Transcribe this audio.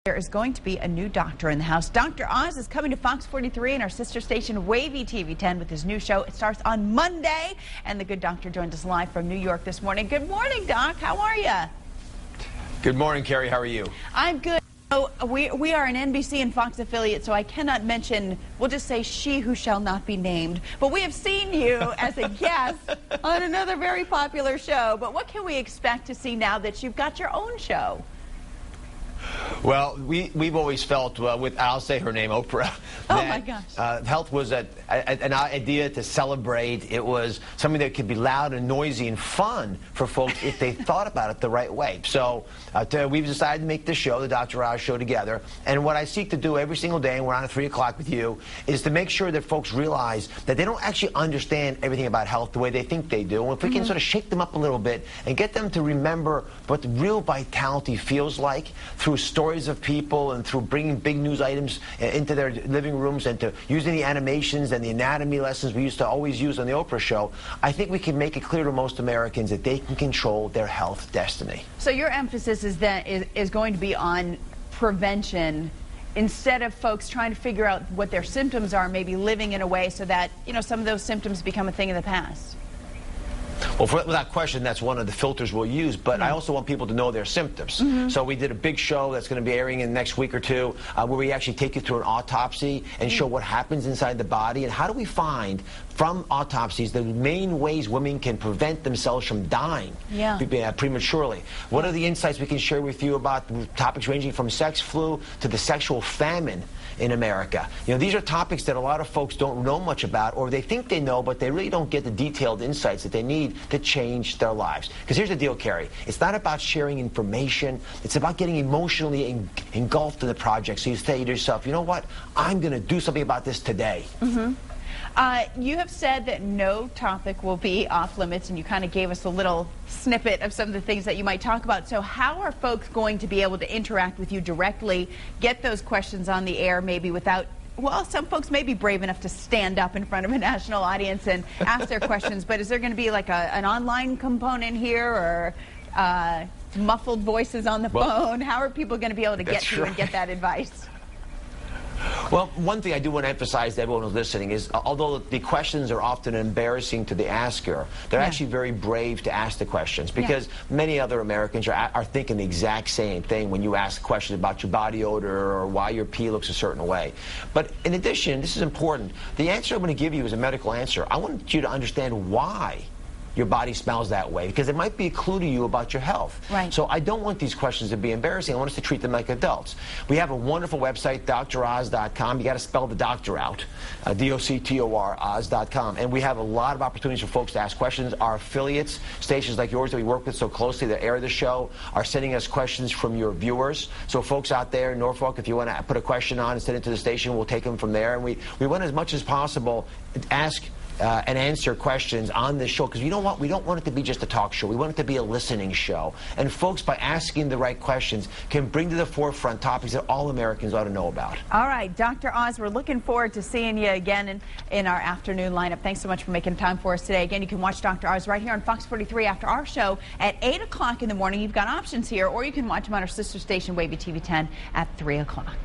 There is going to be a new doctor in the house. Dr. Oz is coming to Fox 43 and our sister station Wavy TV 10 with his new show. It starts on Monday, and the good doctor joins us live from New York this morning. Good morning, Doc. How are you? Good morning, Carrie. How are you? I'm good. So we are an NBC and Fox affiliate, so I cannot mention, we'll just say she who shall not be named. But we have seen you as a guest on another very popular show. But what can we expect to see now that you've got your own show? Well, we've always felt, I'll say her name, Oprah, oh my gosh. Health was an idea to celebrate. It was something that could be loud and noisy and fun for folks if they thought about it the right way. So we've decided to make this show, the Dr. Oz Show, together. And what I seek to do every single day, and we're on at 3 o'clock with you, is to make sure that folks realize that they don't actually understand everything about health the way they think they do. And if we can sort of shake them up a little bit and get them to remember what real vitality feels like through stories of people and through bringing big news items into their living rooms and to using the animations and the anatomy lessons we used to always use on the Oprah Show, I think we can make it clear to most Americans that they can control their health destiny. So your emphasis is going to be on prevention instead of folks trying to figure out what their symptoms are, maybe living in a way so that, you know, some of those symptoms become a thing of the past. Well, without question, that's one of the filters we'll use, but I also want people to know their symptoms. So we did a big show that's going to be airing in the next week or two where we actually take you through an autopsy and show what happens inside the body and how do we find from autopsies the main ways women can prevent themselves from dying prematurely. What are the insights we can share with you about topics ranging from sex flu to the sexual famine in America? You know, these are topics that a lot of folks don't know much about, or they think they know, but they really don't get the detailed insights that they need to change their lives. Because here's the deal, Carrie. It's not about sharing information. It's about getting emotionally engulfed in the project. So you say to yourself, you know what? I'm going to do something about this today. You have said that no topic will be off limits, and you kind of gave us a little snippet of some of the things that you might talk about. So how are folks going to be able to interact with you directly, get those questions on the air, maybe without, well, some folks may be brave enough to stand up in front of a national audience and ask their questions, but is there going to be like an online component here, or muffled voices on the phone? How are people going to be able to get to you and get that advice? Well, one thing I do want to emphasize to everyone who's listening is, although the questions are often embarrassing to the asker, they're actually very brave to ask the questions, because many other Americans are thinking the exact same thing when you ask questions about your body odor or why your pee looks a certain way. But in addition, this is important, the answer I'm going to give you is a medical answer. I want you to understand why your body smells that way, because it might be a clue to you about your health. So I don't want these questions to be embarrassing. I want us to treat them like adults. We have a wonderful website, DrOz.com. You got to spell the doctor out, D-O-C-T-O-R, Oz.com. And we have a lot of opportunities for folks to ask questions. Our affiliates, stations like yours that we work with so closely that air the show, are sending us questions from your viewers. So folks out there in Norfolk, if you want to put a question on and send it to the station, we'll take them from there. And we want as much as possible ask and answer questions on this show, because you know what? We don't want it to be just a talk show. We want it to be a listening show. And folks, by asking the right questions, can bring to the forefront topics that all Americans ought to know about. All right, Dr. Oz, we're looking forward to seeing you again in our afternoon lineup. Thanks so much for making time for us today. Again, you can watch Dr. Oz right here on Fox 43 after our show at 8 o'clock in the morning. You've got options here, or you can watch him on our sister station, Wavy TV 10, at 3 o'clock.